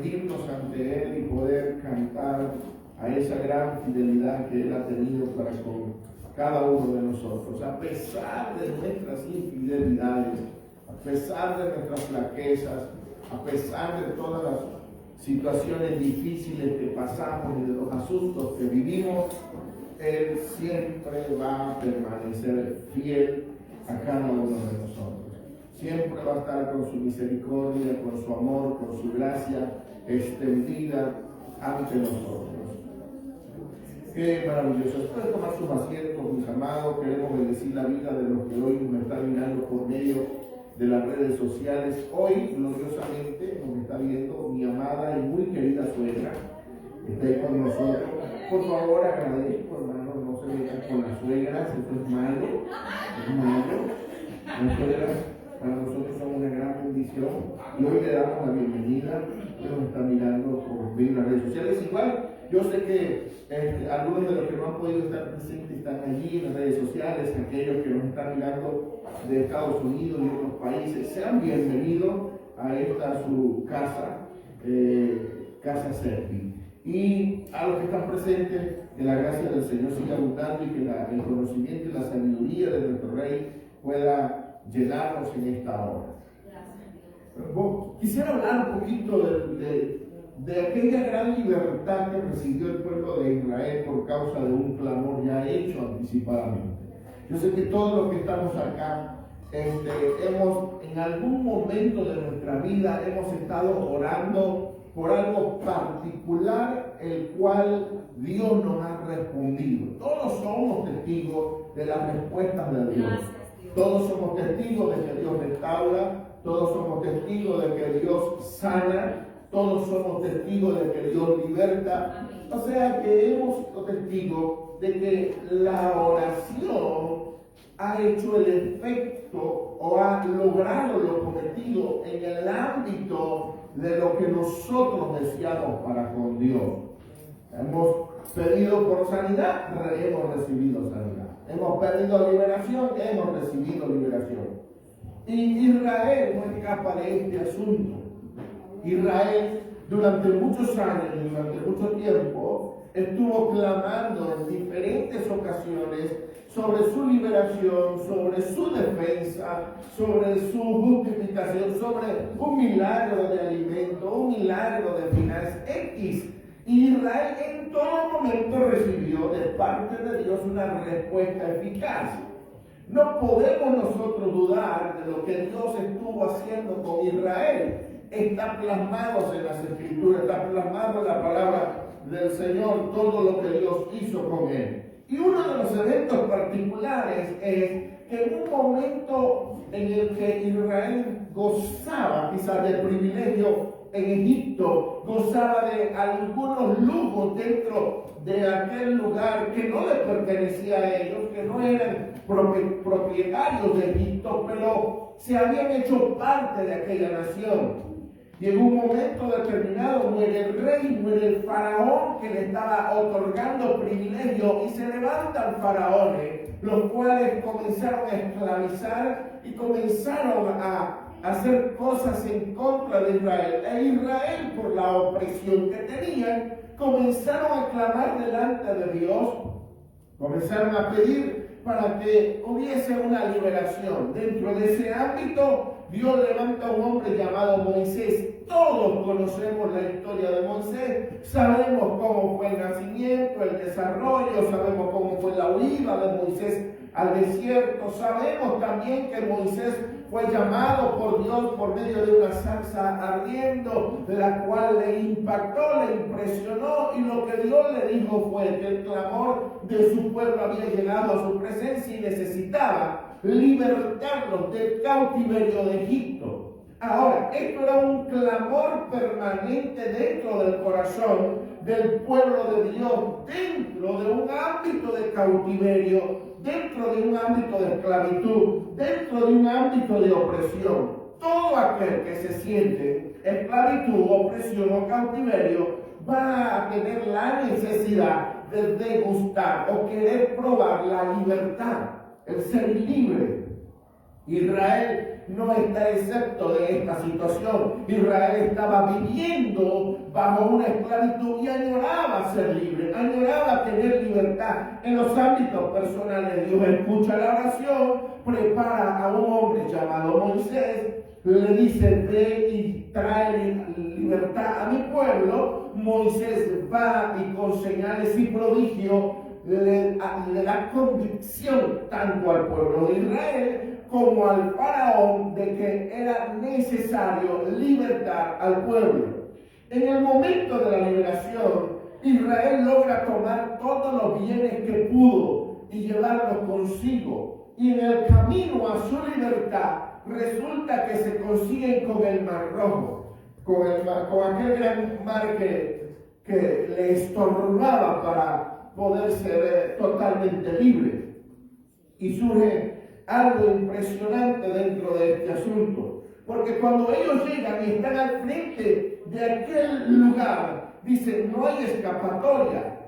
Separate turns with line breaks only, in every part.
rendirnos ante Él y poder cantar a esa gran fidelidad que Él ha tenido para con cada uno de nosotros. A pesar de nuestras infidelidades, a pesar de nuestras flaquezas, a pesar de todas las situaciones difíciles que pasamos y de los asuntos que vivimos, Él siempre va a permanecer fiel a cada uno de nosotros. Siempre va a estar con su misericordia, con su amor, con su gracia extendida ante nosotros. Qué maravilloso. Pueden tomar sus asientos, mis amados. Queremos bendecir la vida de los que hoy nos están mirando por medio de las redes sociales. Hoy, gloriosamente, nos está viendo mi amada y muy querida suegra. Está ahí con nosotros. Por favor, agradezco, hermanos, no se metan con las suegras, eso es malo. Es malo. Las suegras para nosotros son una gran bendición. Y hoy le damos la bienvenida. Nos está mirando por medio de las redes sociales. Igual, yo sé que algunos de los que no han podido estar presentes están allí en las redes sociales, aquellos que nos están mirando de Estados Unidos y otros países. Sean bienvenidos a esta su casa, Casa Serpi. Y a los que están presentes, que la gracia del Señor siga abundando y que el conocimiento y la sabiduría de nuestro Rey pueda llenarnos en esta hora. Bueno, quisiera hablar un poquito de aquella gran libertad que recibió el pueblo de Israel por causa de un clamor ya hecho anticipadamente. Yo sé que todos los que estamos acá, hemos en algún momento de nuestra vida hemos estado orando por algo particular, el cual Dios nos ha respondido. Todos somos testigos de las respuestas de Dios. Todos somos testigos de que Dios restaura, todos somos testigos de que Dios sana, todos somos testigos de que Dios liberta. O sea que hemos sido testigos de que la oración ha hecho el efecto o ha logrado lo cometido en el ámbito de lo que nosotros deseamos para con Dios. Hemos pedido por sanidad, hemos recibido sanidad. Hemos pedido liberación, hemos recibido liberación. Y Israel no escapa de este asunto. Israel durante muchos años y durante mucho tiempo estuvo clamando en diferentes ocasiones sobre su liberación, sobre su defensa, sobre su justificación, sobre un milagro de alimento, un milagro de finanzas X. Y Israel en todo momento recibió de parte de Dios una respuesta eficaz. No podemos nosotros dudar de lo que Dios estuvo haciendo con Israel. Está plasmado en las Escrituras, está plasmado en la palabra del Señor, todo lo que Dios hizo con él. Y uno de los eventos particulares es que en un momento en el que Israel gozaba quizás del privilegio en Egipto, gozaba de algunos lujos dentro de aquel lugar que no les pertenecía a ellos, que no eran propietarios de Egipto, pero se habían hecho parte de aquella nación. Y en un momento determinado muere el rey, muere el faraón que le estaba otorgando privilegio y se levantan faraones, los cuales comenzaron a esclavizar y comenzaron a hacer cosas en contra de Israel. E Israel, por la opresión que tenían, comenzaron a clamar delante de Dios, comenzaron a pedir para que hubiese una liberación. Dentro de ese ámbito, Dios levanta a un hombre llamado Moisés. Todos conocemos la historia de Moisés, sabemos cómo fue el nacimiento, el desarrollo, sabemos cómo fue la huida de Moisés al desierto, sabemos también que Moisés fue llamado por Dios por medio de una zarza ardiendo, la cual le impactó, le impresionó, y lo que Dios le dijo fue que el clamor de su pueblo había llegado a su presencia y necesitaba libertarlos del cautiverio de Egipto. Ahora, esto era un clamor permanente dentro del corazón del pueblo de Dios, dentro de un ámbito de cautiverio, dentro de un ámbito de esclavitud, dentro de un ámbito de opresión. Todo aquel que se siente esclavitud, opresión o cautiverio va a tener la necesidad de degustar o querer probar la libertad, el ser libre. Israel no está excepto de esta situación. Israel estaba viviendo bajo una esclavitud y añoraba ser libre, añoraba tener libertad en los ámbitos personales. Dios escucha la oración, prepara a un hombre llamado Moisés, le dice: ve y trae libertad a mi pueblo. Moisés va y con señales y prodigios le da convicción tanto al pueblo de Israel como al faraón de que era necesario libertar al pueblo. En el momento de la liberación, Israel logra tomar todos los bienes que pudo y llevarlos consigo. Y en el camino a su libertad, resulta que se consiguen con el Mar Rojo, con aquel gran mar que le estorbaba para poder ser totalmente libre. Y surge algo impresionante dentro de este asunto, porque cuando ellos llegan y están al frente de aquel lugar, dicen: no hay escapatoria.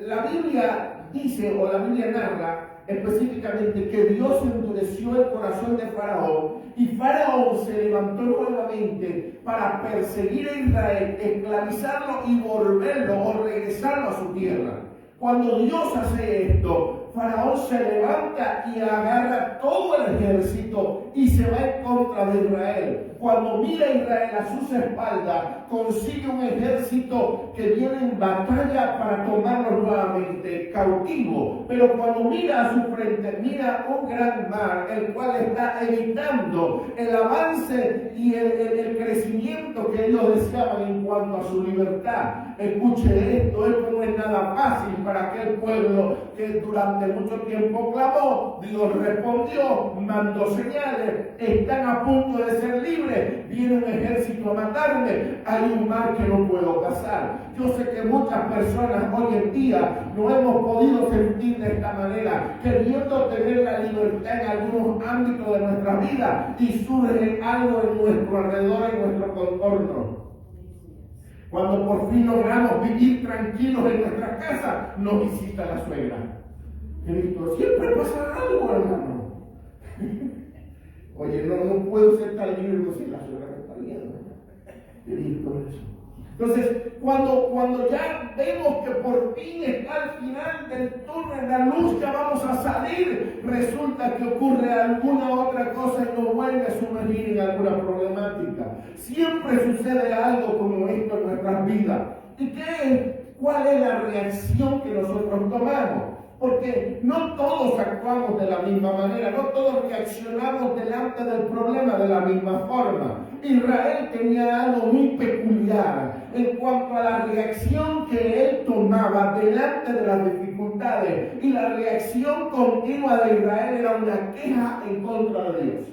La Biblia dice, o la Biblia narra específicamente, que Dios endureció el corazón de Faraón, y Faraón se levantó nuevamente para perseguir a Israel, esclavizarlo y volverlo o regresarlo a su tierra. Cuando Dios hace esto, Faraón se levanta y agarra todo el ejército y se va en contra de Israel. Cuando mira a Israel a sus espaldas, consigue un ejército que viene en batalla para tomarlo nuevamente cautivo. Pero cuando mira a su frente, mira un gran mar, el cual está evitando el avance y el crecimiento que ellos deseaban en cuanto a su libertad. Escuche esto: esto no es nada fácil para aquel pueblo que durante mucho tiempo clamó. Dios respondió, mandó señales, están a punto de ser libres. Viene un ejército a matarme, hay un mar que no puedo pasar. Yo sé que muchas personas hoy en día no hemos podido sentir de esta manera, queriendo tener la libertad en algunos ámbitos de nuestra vida, y surge algo en nuestro alrededor, en nuestro contorno. Cuando por fin logramos vivir tranquilos en nuestra casa, nos visita la suegra. Cristo, siempre pasa algo, hermano. Oye, no puedo ser tan libre si la suegra me está viendo. Cristo, eso. Entonces, cuando ya vemos que por fin está al final del túnel, la luz, ya vamos a salir, resulta que ocurre alguna otra cosa y nos vuelve a sumergir en alguna problemática. Siempre sucede algo como esto en nuestras vidas. ¿Y cuál es la reacción que nosotros tomamos? Porque no todos actuamos de la misma manera, no todos reaccionamos delante del problema de la misma forma. Israel tenía algo muy peculiar en cuanto a la reacción que él tomaba delante de las dificultades, y la reacción continua de Israel era una queja en contra de Dios.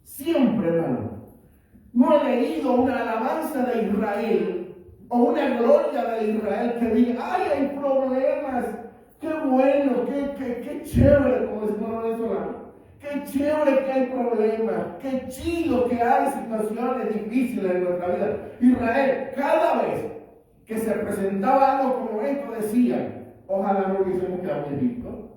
Siempre, hermano. No he leído una alabanza de Israel o una gloria de Israel que diga: ¡ay, hay problemas! ¡Qué bueno! ¡Qué chévere! Como decimos los venezolanos. ¡Qué chévere que hay problemas! ¡Qué chido que hay situaciones difíciles en nuestra vida! Israel, cada vez que se presentaba algo como esto, decían: ojalá no hubiésemos quedado en Egipto.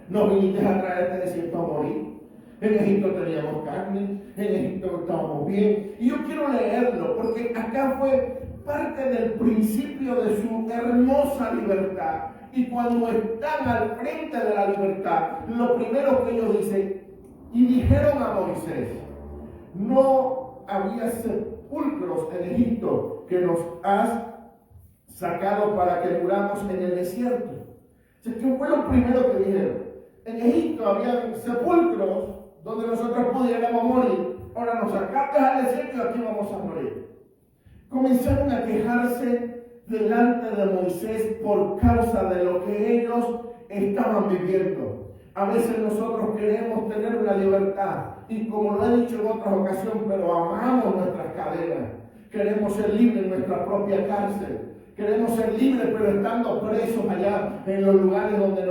Nos viniste a traer este desierto a morir. En Egipto teníamos carne, en Egipto estábamos bien. Y yo quiero leerlo porque acá fue parte del principio de su hermosa libertad. Y cuando están al frente de la libertad, lo primero que ellos dicen: y dijeron a Moisés: no había sepulcros en Egipto, que nos has sacado para que muramos en el desierto. ¿Qué fue lo primero que dijeron? En Egipto había sepulcros donde nosotros pudiéramos morir. Ahora nos sacaste al desierto y aquí vamos a morir. Comenzaron a quejarse delante de Moisés por causa de lo que ellos estaban viviendo. A veces nosotros queremos tener una libertad, y como lo he dicho en otras ocasiones, pero amamos nuestras cadenas. Queremos ser libres en nuestra propia cárcel. Queremos ser libres, pero estando presos allá en los lugares donde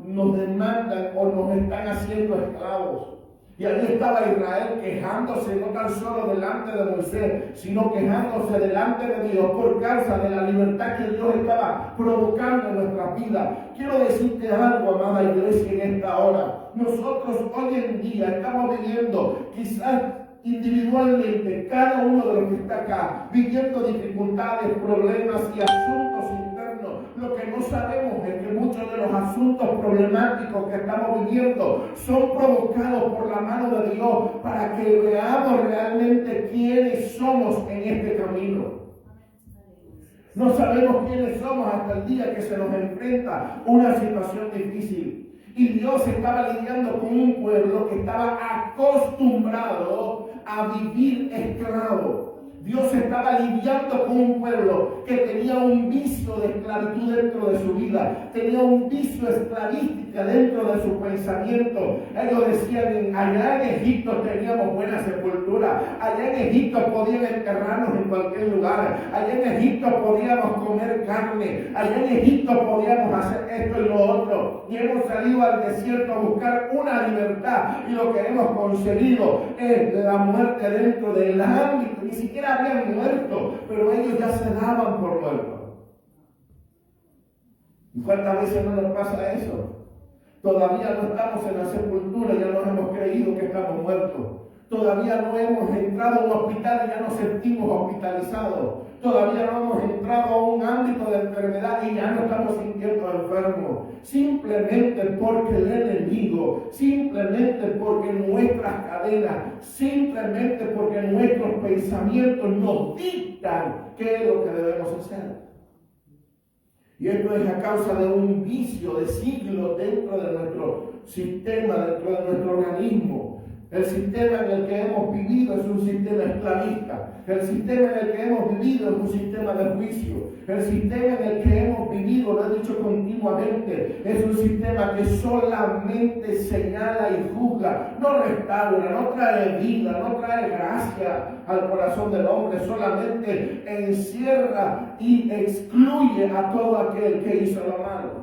nos demandan o nos están haciendo esclavos. Y ahí estaba Israel quejándose, no tan solo delante de Moisés, sino quejándose delante de Dios por causa de la libertad que Dios estaba provocando en nuestra vida. Quiero decirte algo, amada iglesia, en esta hora. nosotros hoy en día estamos viviendo quizás individualmente, cada uno de los que está acá, viviendo dificultades, problemas y asuntos internos. Lo que no sabemos es que muchos de los asuntos problemáticos que estamos viviendo son provocados por la mano de Dios para que veamos realmente quiénes somos en este camino. No sabemos quiénes somos hasta el día que se nos enfrenta una situación difícil. Y Dios estaba lidiando con un pueblo que estaba acostumbrado a vivir esclavo. Dios estaba lidiando con un pueblo que tenía un vicio de esclavitud dentro de su vida, tenía un vicio esclavística dentro de su pensamiento. Ellos decían, allá en Egipto teníamos buena sepultura, allá en Egipto podían enterrarnos en cualquier lugar, allá en Egipto podíamos comer carne, allá en Egipto podíamos hacer esto y lo otro, y hemos salido al desierto a buscar una libertad, y lo que hemos conseguido es la muerte dentro del ámbito. Ni siquiera habían muerto, pero ellos ya se daban por muertos. ¿Y cuántas veces no nos pasa eso? Todavía no estamos en la sepultura, ya nos hemos creído que estamos muertos. Todavía no hemos entrado a un hospital y ya nos sentimos hospitalizados. Todavía no hemos entrado a un ámbito de enfermedad y ya no estamos sintiendo enfermos. Simplemente porque el enemigo, simplemente porque nuestras cadenas, simplemente porque nuestros pensamientos nos dictan qué es lo que debemos hacer. Y esto es a causa de un vicio de siglos dentro de nuestro sistema, dentro de nuestro organismo. El sistema en el que hemos vivido es un sistema esclavista. El sistema en el que hemos vivido es un sistema de juicio. El sistema en el que hemos vivido, lo he dicho continuamente, es un sistema que solamente señala y juzga, no restaura, no trae vida, no trae gracia al corazón del hombre, solamente encierra y excluye a todo aquel que hizo lo malo.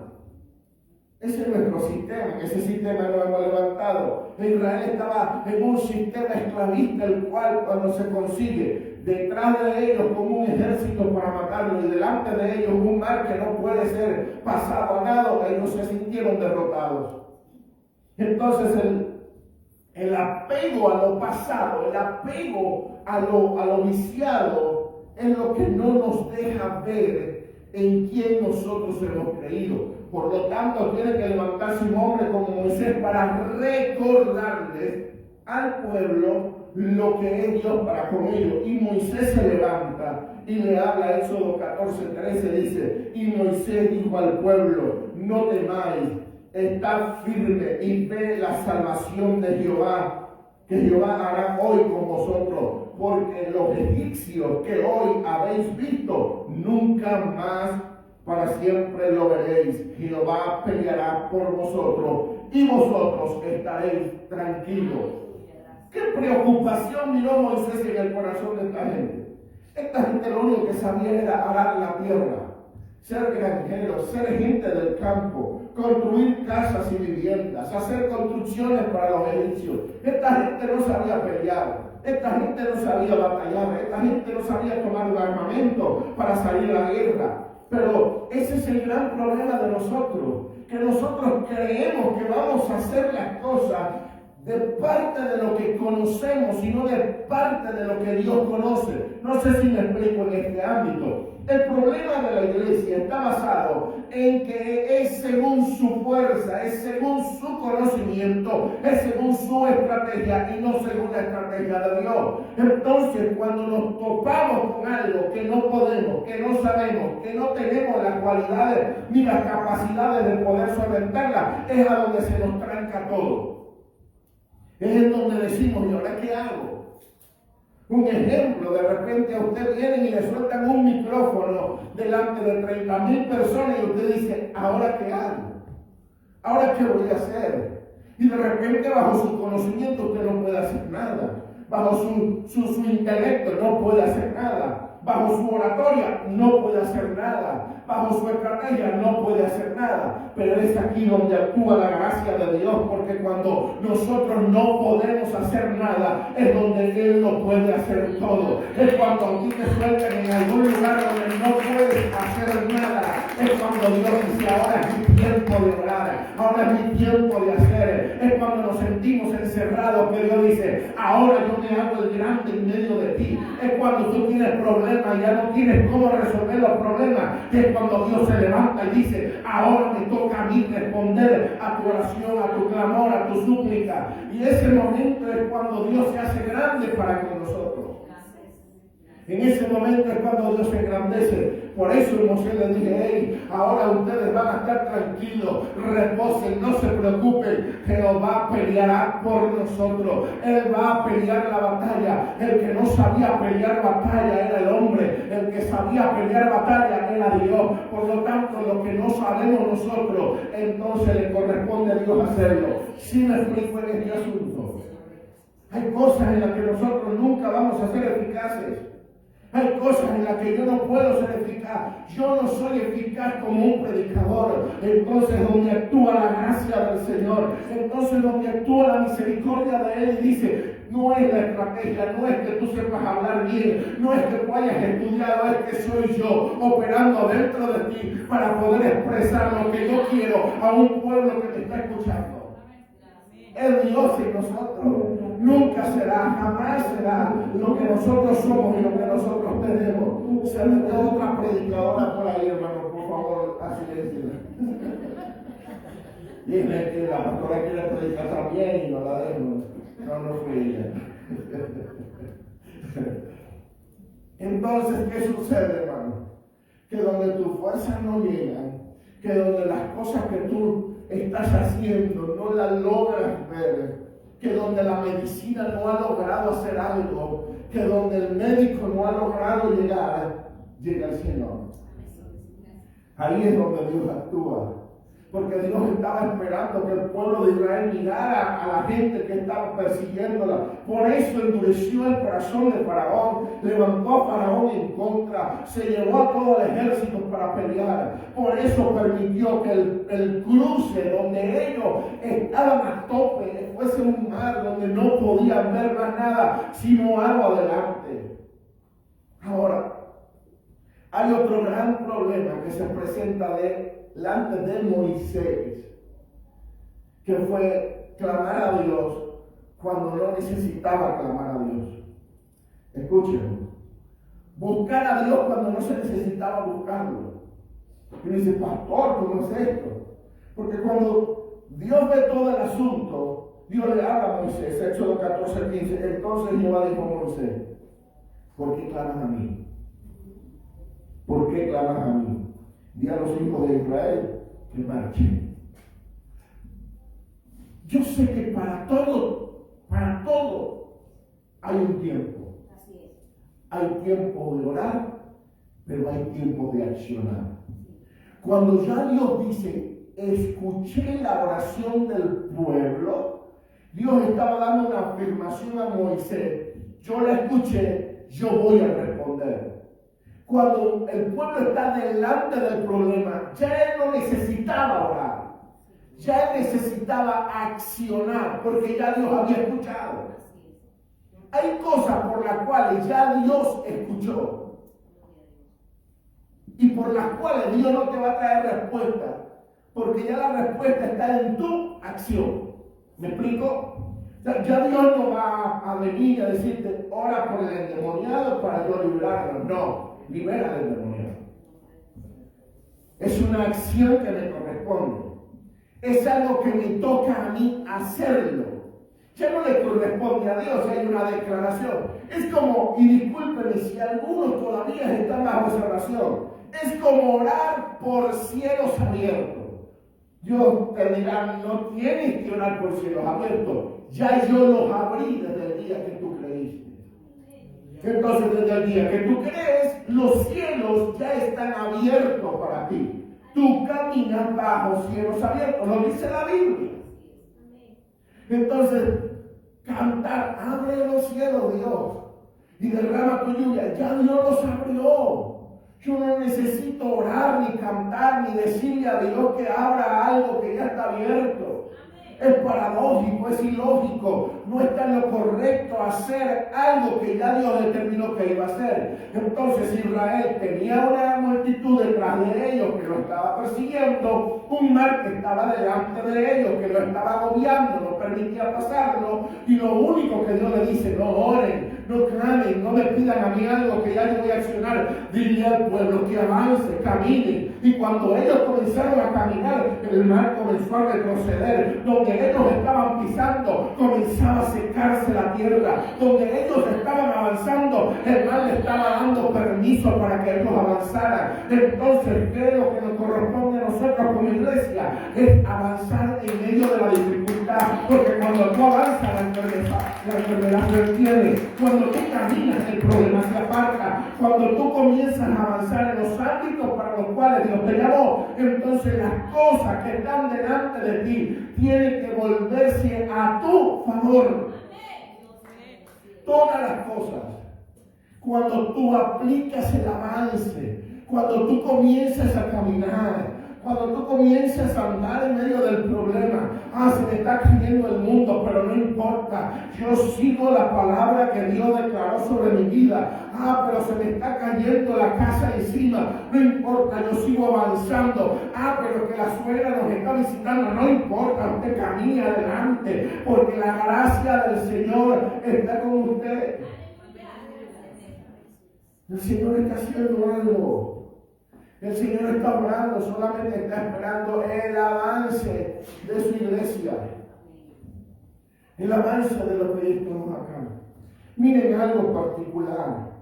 Ese es nuestro sistema, ese sistema lo hemos levantado. Israel estaba en un sistema esclavista, el cual cuando se consigue detrás de ellos con un ejército para matarlo y delante de ellos un mar que no puede ser pasado a nado, ellos se sintieron derrotados. Entonces el apego a lo pasado, el apego a lo viciado es lo que no nos deja ver en quién nosotros hemos creído. Por lo tanto, tiene que levantarse un hombre como Moisés para recordarles al pueblo lo que es Dios para con ellos. Y Moisés se levanta y le habla, Éxodo 14:13 dice, y Moisés dijo al pueblo, no temáis, estad firme y ve la salvación de Jehová, que Jehová hará hoy con vosotros, porque los egipcios que hoy habéis visto, nunca más para siempre lo veréis. Jehová peleará por vosotros y vosotros estaréis tranquilos. ¿Qué preocupación miró Moisés en el corazón de esta gente? Esta gente lo único que sabía era arar la tierra, ser granjeros, ser gente del campo, construir casas y viviendas, hacer construcciones para los egipcios. Esta gente no sabía pelear, esta gente no sabía batallar, esta gente no sabía tomar un armamento para salir a la guerra. Pero ese es el gran problema de nosotros, que nosotros creemos que vamos a hacer las cosas de parte de lo que conocemos y no de parte de lo que Dios conoce. No sé si me explico en este ámbito. El problema de la iglesia está basado en que es según su fuerza, es según su conocimiento, es según su estrategia y no según la estrategia de Dios. Entonces, cuando nos topamos con algo que no podemos, que no sabemos, que no tenemos las cualidades ni las capacidades de poder solventarla, es a donde se nos tranca todo. Es en donde decimos, ¿y ahora qué hago? Un ejemplo, de repente a usted vienen y le sueltan un micrófono delante de 30,000 personas y usted dice, ¿ahora qué hago? ¿Ahora qué voy a hacer? Y de repente bajo su conocimiento usted no puede hacer nada. Bajo su intelecto no puede hacer nada. bajo su oratoria no puede hacer nada, bajo su estrategia no puede hacer nada, pero es aquí donde actúa la gracia de Dios, porque cuando nosotros no podemos hacer nada, es donde Él lo puede hacer todo. Es cuando a ti te sueltan en algún lugar donde no puedes hacer nada, es cuando Dios dice, ahora es mi tiempo de orar, ahora es mi tiempo de hacer. Es cuando nos sentimos encerrados que Dios dice, ahora yo me hago el grande en medio de ti. Es cuando tú tienes problemas y ya no tienes cómo resolver los problemas, que es cuando Dios se levanta y dice, ahora me toca a mí responder a tu oración, a tu clamor, a tu súplica. Y ese momento es cuando Dios se hace grande para con nosotros. En ese momento es cuando Dios se engrandece. Por eso Moisés le dije, hey, ahora ustedes van a estar tranquilos, reposen, no se preocupen. Jehová peleará por nosotros. Él va a pelear la batalla. El que no sabía pelear batalla era el hombre. El que sabía pelear batalla era Dios. Por lo tanto, lo que no sabemos nosotros, entonces le corresponde a Dios hacerlo. ¿Sí me explico en este asunto? Hay cosas en las que nosotros nunca vamos a ser eficaces. Hay cosas en las que yo no puedo ser eficaz. Yo no soy eficaz como un predicador. Entonces donde actúa la gracia del Señor, entonces donde actúa la misericordia de Él, y dice, no es la estrategia, no es que tú sepas hablar bien, no es que tú hayas estudiado, es que soy yo operando dentro de ti para poder expresar lo que yo quiero a un pueblo que te está escuchando. Es Dios en nosotros. Nunca será, jamás será lo que nosotros somos y lo que nosotros tenemos. Se metió otra predicadora por ahí, hermano, por favor, silencio. Dime que la pastora quiere predicar también y no la dejo. No fue ella. Entonces, ¿qué sucede, hermano? Que donde tus fuerzas no llegan, que donde las cosas que tú estás haciendo no las logras ver, que donde la medicina no ha logrado hacer algo, que donde el médico no ha logrado llegar, llega el Señor. Ahí es donde Dios actúa. Porque Dios estaba esperando que el pueblo de Israel mirara a la gente que estaba persiguiéndola. Por eso endureció el corazón de Faraón, levantó a Faraón en contra, se llevó a todo el ejército para pelear. Por eso permitió que el cruce donde ellos estaban a tope fuese un mar donde no podían ver más nada sino agua adelante. Ahora, hay otro gran problema que se presenta delante de Moisés, que fue clamar a Dios cuando no necesitaba clamar a Dios. Escuchen, buscar a Dios cuando no se necesitaba buscarlo. Y dice, pastor, ¿cómo es esto? Porque cuando Dios ve todo el asunto, Dios le habla a Moisés, Éxodo 14:15. Entonces Jehová dijo a Moisés, ¿por qué clamas a mí? ¿Por qué clamas a mí? Di a los hijos de Israel que marchen. Yo sé que para todo hay un tiempo.
Así es.
Hay tiempo de orar, pero hay tiempo de accionar. Cuando ya Dios dice, escuché la oración del pueblo, Dios estaba dando una afirmación a Moisés. Yo la escuché, yo voy a responder. Cuando el pueblo está delante del problema, ya él no necesitaba orar, ya él necesitaba accionar, porque ya Dios había escuchado. Hay cosas por las cuales ya Dios escuchó y por las cuales Dios no te va a traer respuesta, porque ya la respuesta está en tu acción. ¿Me explico? Ya Dios no va a venir a decirte, ora por el endemoniado para yo librarlo. No. Libera del demonio. Es una acción que me corresponde. Es algo que me toca a mí hacerlo. Ya no le corresponde a Dios, hay una declaración. Es como, y discúlpenme si algunos todavía están bajo observación, es como orar por cielos abiertos. Dios te dirá, no tienes que orar por cielos abiertos. Ya yo los abrí desde el día que tú creíste. Entonces, desde el día que tú crees, los cielos ya están abiertos para ti. Tú caminas bajo cielos abiertos, lo dice la Biblia. Entonces, cantar, abre los cielos, Dios. y derrama tu lluvia. Ya Dios los abrió. Yo no necesito orar, ni cantar, ni decirle a Dios que abra algo que ya está abierto. Es paradójico, es ilógico. No está en lo correcto hacer algo que ya Dios determinó que iba a hacer. Entonces Israel tenía una multitud detrás de ellos que lo estaba persiguiendo, un mar que estaba delante de ellos, que lo estaba agobiando, no permitía pasarlo, y lo único que Dios le dice: no oren, no clamen, no me pidan a mí algo que ya yo voy a accionar. Dile al pueblo que avance, camine. Y cuando ellos comenzaron a caminar, el mar comenzó a retroceder. Donde ellos estaban pisando, comenzaba a secarse la tierra. Donde ellos estaban avanzando, el mar le estaba dando permiso para que ellos avanzaran. Entonces, creo que nos corresponde a nosotros como iglesia es avanzar en medio de la dificultad. Porque cuando tú avanzas, la enfermedad se detiene. Cuando tú caminas, el problema se aparta. Cuando tú comienzas a avanzar en los ámbitos para los cuales Dios te llamó, entonces las cosas que están delante de ti tienen que volverse a tu favor. Todas las cosas. Cuando tú aplicas el avance, cuando tú comienzas a caminar, cuando tú comienzas a andar en medio del problema, se me está cayendo el mundo, pero no importa, yo sigo la palabra que Dios declaró sobre mi vida. Pero se me está cayendo la casa encima, no importa, yo sigo avanzando. Pero que la suegra nos está visitando, no importa, usted camine adelante, porque la gracia del Señor está con usted. El Señor está haciendo algo. El Señor está hablando, solamente está esperando el avance de su iglesia. El avance de lo que estamos acá. Miren algo particular.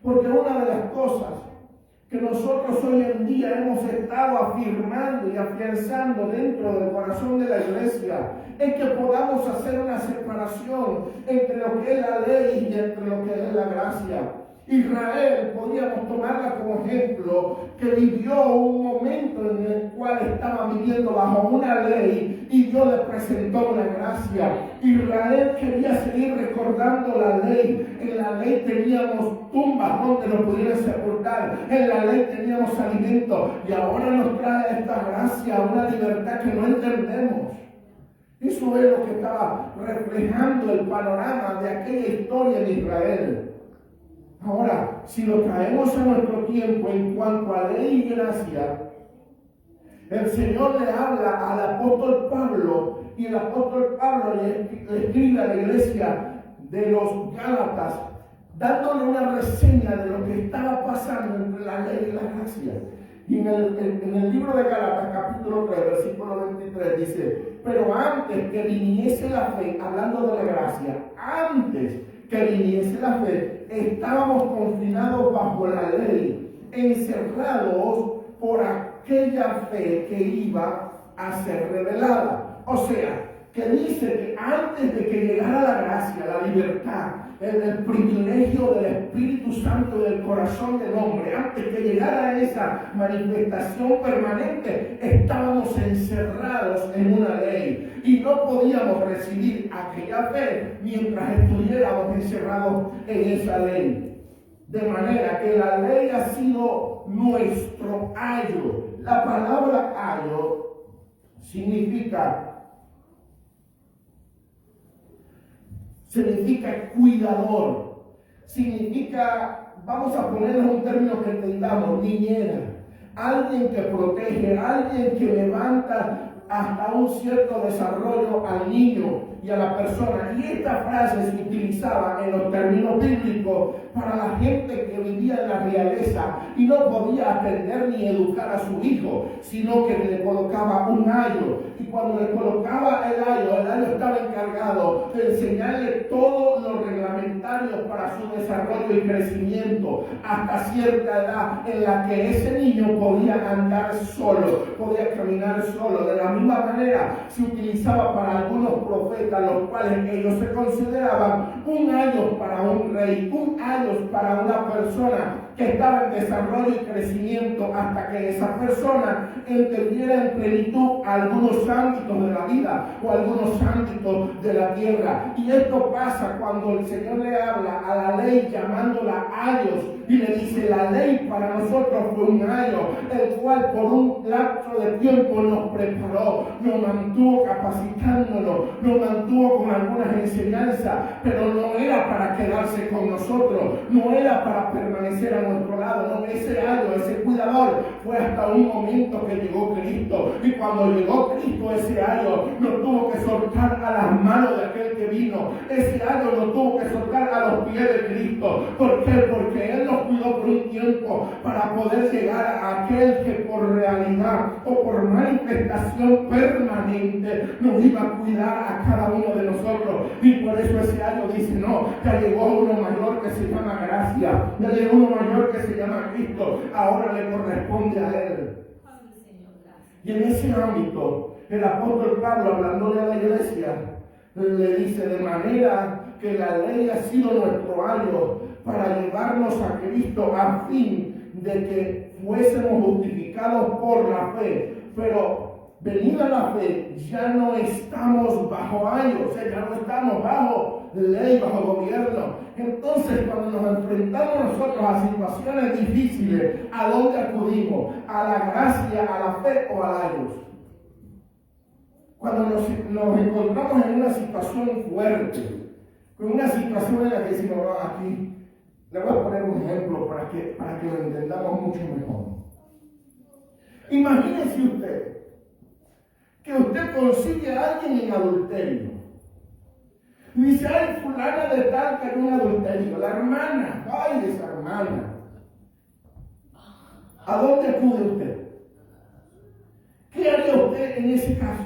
Porque una de las cosas que nosotros hoy en día hemos estado afirmando y afianzando dentro del corazón de la iglesia es que podamos hacer una separación entre lo que es la ley y entre lo que es la gracia. Israel, podíamos tomarla como ejemplo, que vivió un momento en el cual estaba viviendo bajo una ley y Dios le presentó una gracia. Israel quería seguir recordando la ley. En la ley teníamos tumbas donde nos pudieran sepultar. En la ley teníamos alimento. Y ahora nos trae esta gracia, una libertad que no entendemos. Eso es lo que estaba reflejando el panorama de aquella historia en Israel. Ahora, si lo traemos a nuestro tiempo en cuanto a ley y gracia, el Señor le habla al apóstol Pablo, y el apóstol Pablo le escribe a la iglesia de los Gálatas, dándole una reseña de lo que estaba pasando entre la ley y la gracia. Y en el libro de Gálatas, capítulo 3, versículo 23, dice: pero antes que viniese la fe, hablando de la gracia, antes que viniese la fe, estábamos confinados bajo la ley, encerrados por aquella fe que iba a ser revelada. O sea, que dice que antes de que llegara la gracia, la libertad, el privilegio del Espíritu Santo del corazón del hombre, antes que llegara esa manifestación permanente, estábamos encerrados en una ley y no podíamos recibir aquella fe mientras estuviéramos encerrados en esa ley. De manera que la ley ha sido nuestro ayo. La palabra ayo significa cuidador, significa, vamos a ponerle un término que entendamos, niñera, alguien que protege, alguien que levanta hasta un cierto desarrollo al niño y a la persona. Y esta frase se utilizaba en los términos bíblicos para la gente que vivía en la realeza y no podía atender ni educar a su hijo, sino que le colocaba un ayo. Y cuando le colocaba el ayo estaba encargado de enseñarle todos los reglamentarios para su desarrollo y crecimiento hasta cierta edad en la que ese niño podía andar solo, podía caminar solo. De la misma manera se utilizaba para algunos profetas, los cuales ellos se consideraban un ayo para un rey, un ayo para una persona que estaba en desarrollo y crecimiento hasta que esa persona entendiera en plenitud algunos ámbitos de la vida o algunos ámbitos de la tierra. Y esto pasa cuando el Señor le habla a la ley llamándola ayos y le dice: la ley para nosotros fue un ayo, el cual por un lapso de tiempo nos preparó, nos mantuvo capacitándonos, nos mantuvo con algunas enseñanzas, pero no era para quedarse con nosotros, no era para permanecer a nuestro lado, no. Ese ayo, ese cuidador, fue hasta un momento que llegó Cristo, y cuando llegó Cristo, ese ayo no tuvo que soltar a las manos de aquel que vino, ese ayo no tuvo que soltar a los pies de Cristo. ¿Por qué? Porque Él nos cuidó por un tiempo para poder llegar a aquel que por realidad o por manifestación permanente nos iba a cuidar a cada uno de nosotros. Y por eso ese año dice: no, ya llegó uno mayor que se llama gracia, ya llegó uno mayor que se llama Cristo, ahora le corresponde a Él. Y en ese ámbito el apóstol Pablo, hablándole a la iglesia, le dice: de manera que la ley ha sido nuestro ayo para llevarnos a Cristo, a fin de que fuésemos justificados por la fe. Pero venida la fe, ya no estamos bajo ayo, o sea, ya no estamos bajo ley, bajo gobierno. Entonces, cuando nos enfrentamos nosotros a situaciones difíciles, ¿a dónde acudimos? ¿A la gracia, a la fe o al ayos? Cuando nos encontramos en una situación fuerte, con una situación en la que decimos: no, aquí le voy a poner un ejemplo para que lo entendamos mucho mejor. Imagínese usted que usted consigue a alguien en adulterio. Y dice: ay, fulana de tal cayó en adulterio, la hermana, ay, esa hermana. ¿A dónde acude usted? ¿Qué haría usted en ese caso?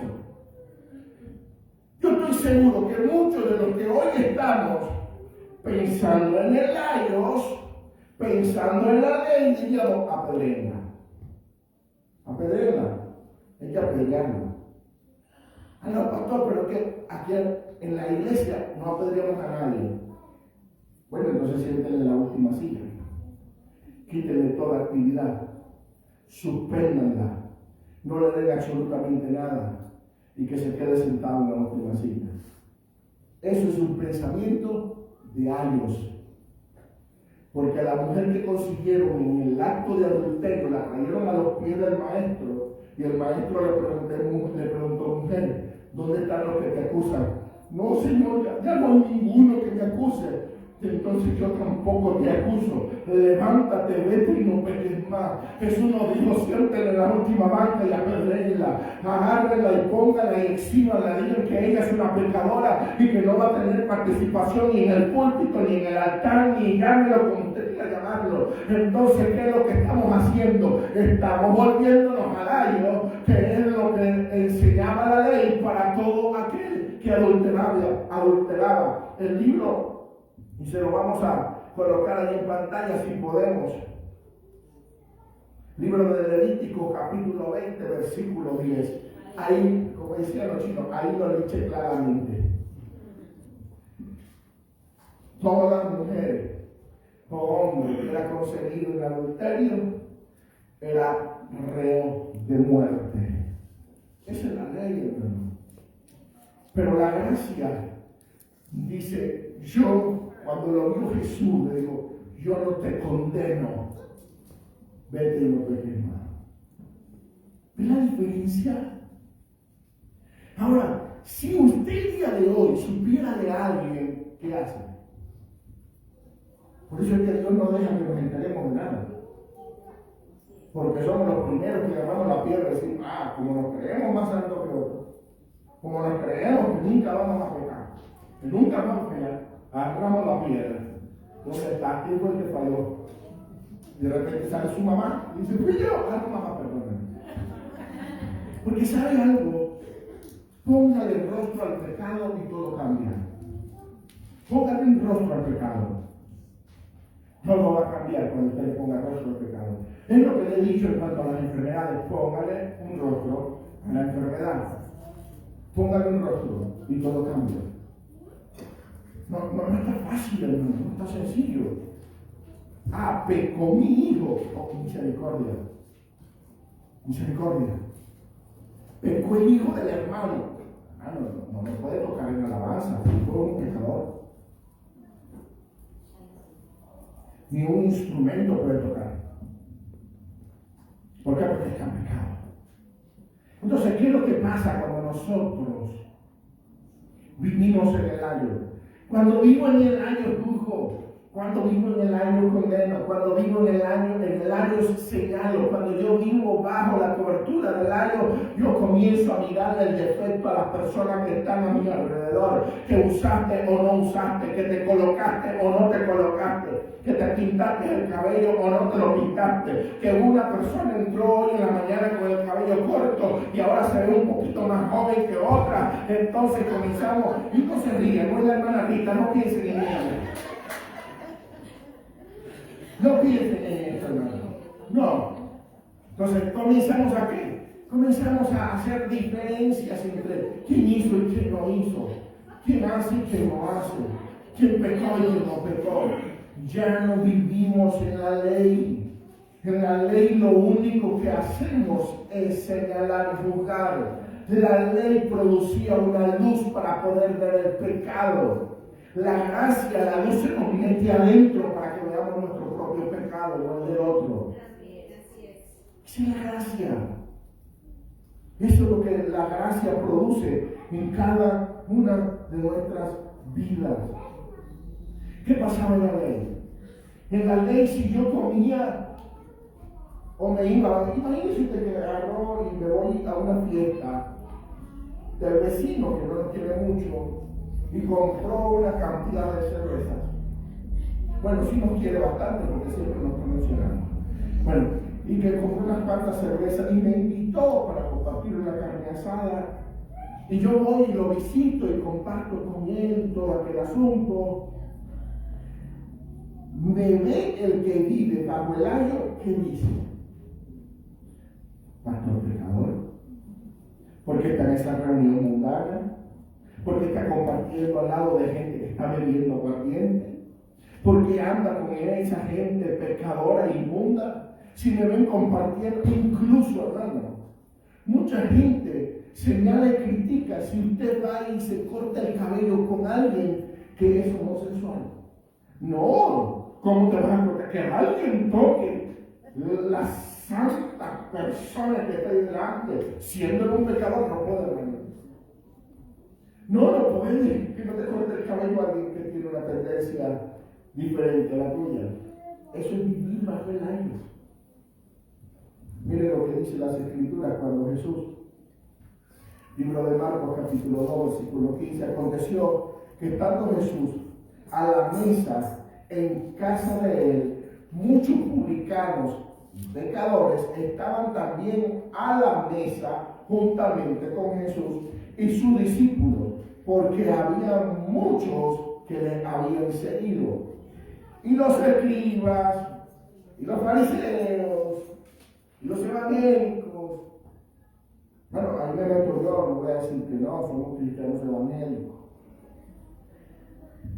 Yo estoy seguro que muchos de los que hoy estamos pensando en el ayos, pensando en la ley, diríamos: apedréenla. Apedréenla. Hay que apedrearla. Ah, no, pastor, pero que aquí en la iglesia no apedreamos a nadie. Bueno, entonces siéntenle en la última silla. Quítenle toda actividad. Suspéndanla. No le den absolutamente nada. Y que se quede sentado en la última silla. Eso es un pensamiento de años. Porque a la mujer que consiguieron en el acto de adulterio la trajeron a los pies del maestro, y el maestro le preguntó: mujer, ¿dónde están los que te acusan? No, Señor, ya no hay ninguno que me acuse. Entonces yo tampoco te acuso. Levántate, vete y no peques más. Jesús nos dijo: siéntenle en la última banca y apedréenla, agárrenla y pónganla y exhíbanla, digan que ella es una pecadora y que no va a tener participación ni en el púlpito, ni en el altar, ni llámelo como usted quiera llamarlo. Entonces, ¿qué es lo que estamos haciendo? Estamos volviéndonos al ayo, que es lo que enseñaba la ley para todo aquel que adulteraba. El libro, y se lo vamos a colocar ahí en pantalla si podemos. Libro de Levítico, capítulo 20, versículo 10. Ahí, como decían los chinos, ahí lo dice claramente. Toda mujer o hombre que era concebido en adulterio era reo de muerte. Esa es la ley, hermano. Pero la gracia dice: yo, cuando lo vio Jesús, le digo: yo no te condeno, vete y no peques más. ¿Ve la diferencia? Ahora, si usted el día de hoy supiera de alguien, ¿qué hace? Por eso es que Dios no deja que nos enteremos de nada. Porque somos los primeros que agarramos la piedra y decimos: como nos creemos más santos que otros, como nos creemos que nunca vamos a pecar, que nunca vamos a fallar, agarramos la piedra. ¿Dónde está? ¿Quién fue el que falló? De repente sale su mamá y dice: fui yo. Mamá, perdóname. Porque ¿sabe algo? Póngale el rostro al pecado y todo cambia. Póngale un rostro al pecado. Todo va a cambiar cuando usted le ponga rostro al pecado. Es lo que le he dicho en cuanto a las enfermedades. Póngale un rostro a la enfermedad. Póngale un rostro y todo cambia. No está fácil, hermano, no está sencillo. Pecó mi hijo. Oh, misericordia. Misericordia. Pecó el hijo del hermano. No me puede tocar en alabanza. Fue un pecador. Ni un instrumento puede tocar. ¿Por qué? Porque está pecado. Entonces, ¿qué es lo que pasa cuando nosotros vivimos en el año? Cuando vivo en el año juzgo, cuando vivo en el año condeno, cuando vivo en el año señalo, cuando yo vivo bajo la cobertura del año, yo comienzo a mirar el defecto a las personas que están a mi alrededor, que usaste o no usaste, que te colocaste o no te colocaste, que te pintaste el cabello o no te lo pintaste, que una persona entró hoy en la mañana con el cabello corto y ahora se ve un poquito más joven que otra. Entonces comenzamos, y no se ríe, no es la hermana Rita, no piensen en ella. No piensen en esto, hermano. No. Entonces comenzamos a qué? Comenzamos a hacer diferencias entre quién hizo y quién no hizo, quién hace y quién no hace, quién pecó y quién no pecó. Ya no vivimos en la ley. En la ley lo único que hacemos es señalar y juzgar. La ley producía una luz para poder ver el pecado. La gracia, la luz se nos mete adentro para que veamos nuestro propio pecado, no el del otro. Esa es la gracia. Eso es lo que la gracia produce en cada una de nuestras vidas. ¿Qué pasaba en la ley? En la ley, si yo comía o me iba, imagínese usted que agarró y me voy a una fiesta del vecino que no nos quiere mucho y compró una cantidad de cervezas. Bueno, sí nos quiere bastante porque siempre nos promocionamos. Bueno, y que compró unas cuantas cervezas y me invitó para compartir una carne asada. Y yo voy y lo visito y comparto con él todo aquel asunto. Me ve el que vive bajo el año, ¿qué dice? Pastor pecador. Porque está en esa reunión mundana. Porque está compartiendo al lado de gente que está bebiendo aguardiente. Porque anda con esa gente pecadora e inmunda. Si me ven compartiendo, incluso, hermano, mucha gente señala y critica si usted va y se corta el cabello con alguien que es homosexual. No, ¿cómo te vas a cortar? Que alguien toque la santa persona que está ahí delante, siendo un pecador, no puede, hermano. No puede que no te corte el cabello a alguien que tiene una tendencia diferente a la tuya. Eso es vivir bajo el aire. Mire lo que dice las Escrituras cuando Jesús, libro de Marcos capítulo 2, versículo 15, aconteció que estando Jesús a la mesa en casa de él, muchos publicanos y pecadores estaban también a la mesa juntamente con Jesús y sus discípulos, porque había muchos que le habían seguido. Y los escribas, y los fariseos, y los evangélicos. Bueno, ahí me meto yo, no voy a decir que no, somos cristianos evangélicos.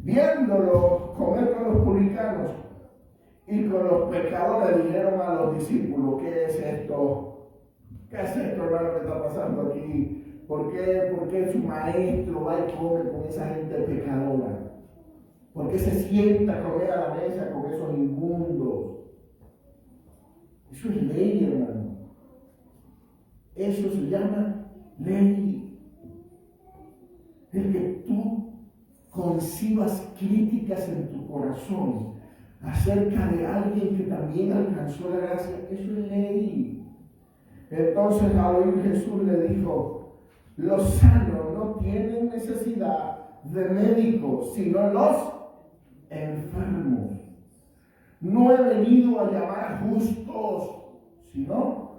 Viéndolo comer con los publicanos y con los pecadores, dijeron a los discípulos: ¿qué es esto? ¿Qué es esto, hermano, que está pasando aquí? ¿Por qué su maestro va y come con esa gente pecadora? ¿Por qué se sienta a comer a la mesa con esos inmundos? Eso es ley, hermano. Eso se llama ley. El que tú concibas críticas en tu corazón acerca de alguien que también alcanzó la gracia, eso es ley. Entonces al oír Jesús le dijo: los sanos no tienen necesidad de médicos, sino los enfermos. No he venido a llamar a justos, sino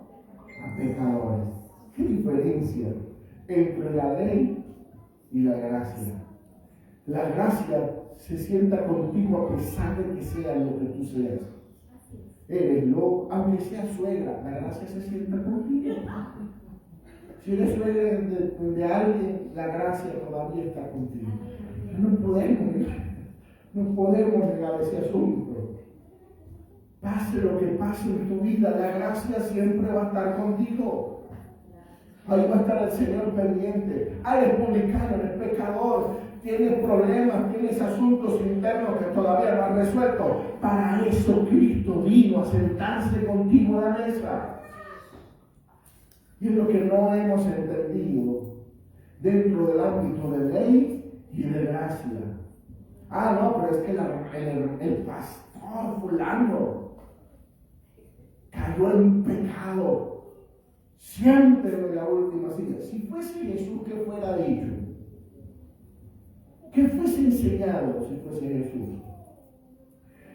a pecadores. ¿Qué diferencia entre la ley y la gracia? La gracia se sienta contigo a pesar de que sea lo que tú seas. Eres loco, aunque seas suegra, la gracia se sienta contigo. Si eres suegra de alguien, la gracia todavía está contigo. No podemos negar ese asunto. Pase lo que pase en tu vida, la gracia siempre va a estar contigo. Ahí va a estar el Señor pendiente. Eres publicano, eres pecador, tienes problemas, tienes asuntos internos que todavía no has resuelto. Para eso Cristo vino a sentarse contigo a la mesa. Y es lo que no hemos entendido dentro del ámbito de ley y de gracia. No, pero es que el pastor fulano cayó en pecado. Siéntelo en la última silla. Si fuese Jesús, ¿qué fuera dicho? ¿Qué fuese enseñado si fuese Jesús?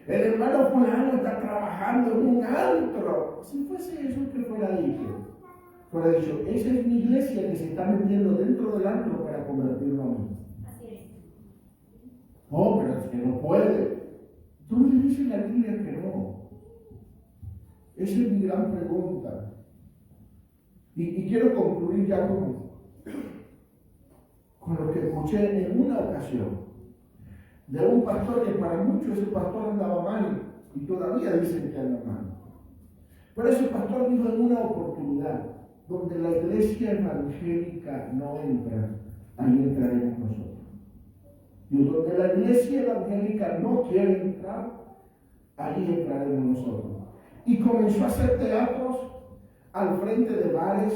El hermano fulano está trabajando en un antro. Si fuese Jesús, ¿qué fuera dicho? Fuera dicho, esa es mi iglesia que se está metiendo dentro del antro para convertirlo a mí.
Así es.
Oh, pero es que no puede. ¿Dónde dice la Biblia que no? Esa es mi gran pregunta. Y quiero concluir ya con lo que escuché en una ocasión de un pastor que para muchos ese pastor andaba mal y todavía dicen que anda mal. Pero ese pastor dijo en una oportunidad, donde la iglesia evangélica no entra, ahí entraremos nosotros. Y donde la iglesia evangélica no quiere entrar, ahí entraremos nosotros. Y comenzó a hacer teatros al frente de bares,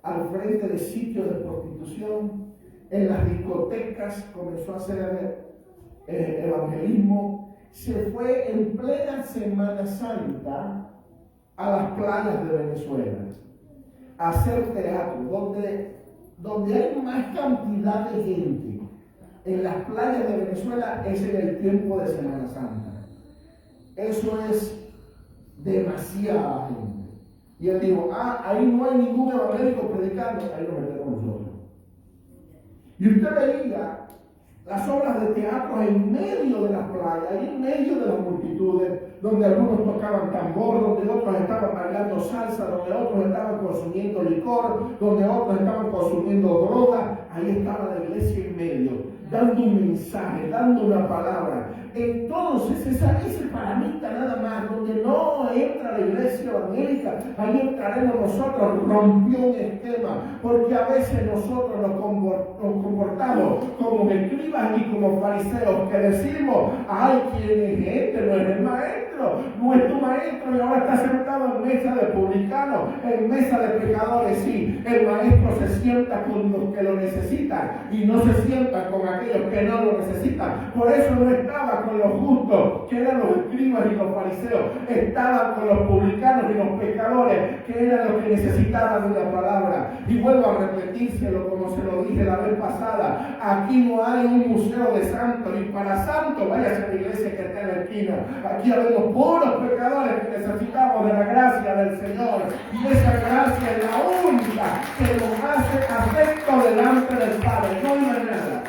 al frente de sitios de prostitución, en las discotecas comenzó a hacer evangelismo. Se fue en plena Semana Santa a las playas de Venezuela a hacer teatro, donde hay más cantidad de gente en las playas de Venezuela es en el tiempo de Semana Santa. Eso es demasiada gente. Y él dijo, ahí no hay ningún evangélico predicando, ahí lo metemos nosotros. Y usted veía las obras de teatro en medio de las playas, en medio de las multitudes, donde algunos tocaban tambor, donde otros estaban bailando salsa, donde otros estaban consumiendo licor, donde otros estaban consumiendo droga. Ahí estaba la iglesia en medio, dando un mensaje, dando una palabra. Entonces, esa paramita nada más, donde no entra la iglesia evangélica, ahí entraremos nosotros, rompió un esquema, porque a veces nosotros nos comportamos como escribas y como fariseos, que decimos, ¿quién es este? No es el maestro, no es tu maestro, y ahora está sentado en mesa de publicanos, en mesa de pecadores. Sí, el maestro se sienta con los que lo necesitan y no se sienta con aquellos que no lo necesitan. Por eso no estaba con los justos, que eran los escribas y los fariseos, estaban con los publicanos y los pecadores, que eran los que necesitaban de la palabra. Y vuelvo a repetírselo como se lo dije la vez pasada, aquí no hay un museo de santos, y para santos váyase a la iglesia que está en la esquina. Aquí habemos puros pecadores que necesitamos de la gracia del Señor, y esa gracia es la única que nos hace acepto delante del Padre, no hay nada.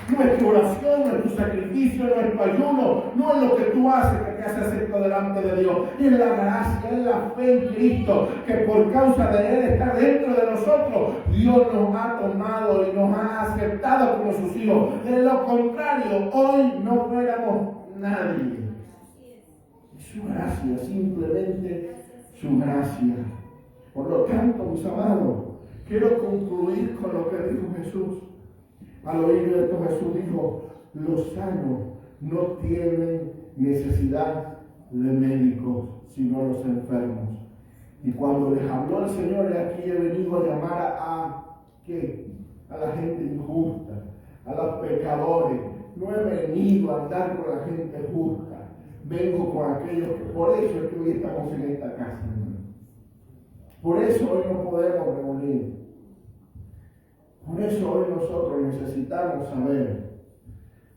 No es tu oración, no es tu sacrificio, no es tu ayuno, no es lo que tú haces que te hace acepto delante de Dios. Es la gracia, es la fe en Cristo, que por causa de Él está dentro de nosotros. Dios nos ha tomado y nos ha aceptado como sus hijos. De lo contrario, hoy no fuéramos nadie. Es su gracia, simplemente su gracia. Por lo tanto, mis amados, quiero concluir con lo que dijo Jesús. Al oír esto, Jesús dijo, los sanos no tienen necesidad de médicos, sino los enfermos. Y cuando les habló el Señor, aquí he venido a llamar ¿qué? A la gente injusta, a los pecadores. No he venido a andar con la gente justa. Vengo con aquellos que, por eso es que hoy estamos en esta casa. Por eso hoy no podemos reunir. Por eso hoy nosotros necesitamos saber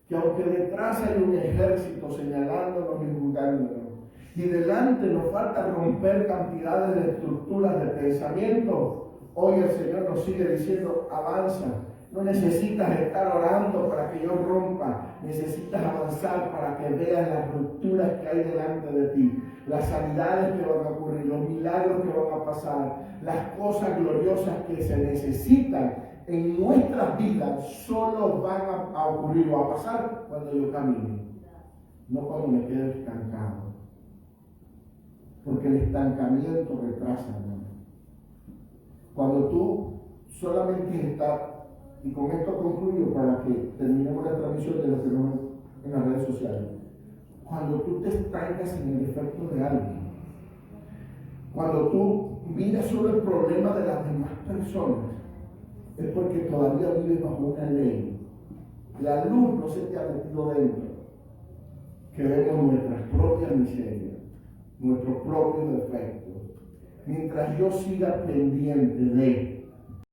que aunque detrás hay un ejército señalándonos y juzgándonos, y delante nos falta romper cantidades de estructuras de pensamiento, hoy el Señor nos sigue diciendo, avanza. No necesitas estar orando para que yo rompa, necesitas avanzar para que veas las rupturas que hay delante de ti, las sanidades que van a ocurrir, los milagros que van a pasar, las cosas gloriosas que se necesitan en nuestras vidas solo van a ocurrir o a pasar cuando yo camine, no cuando me quede estancado. porque el estancamiento retrasa, hermano. Cuando tú solamente estás, y con esto concluyo para que terminemos la transmisión de lo que tenemos en las redes sociales, cuando tú te estancas en el defecto de alguien, cuando tú miras solo el problema de las demás personas, es porque todavía vives bajo una ley. La luz no se te ha metido dentro, que vemos nuestras propias miserias, nuestros propios defectos. Mientras yo siga pendiente de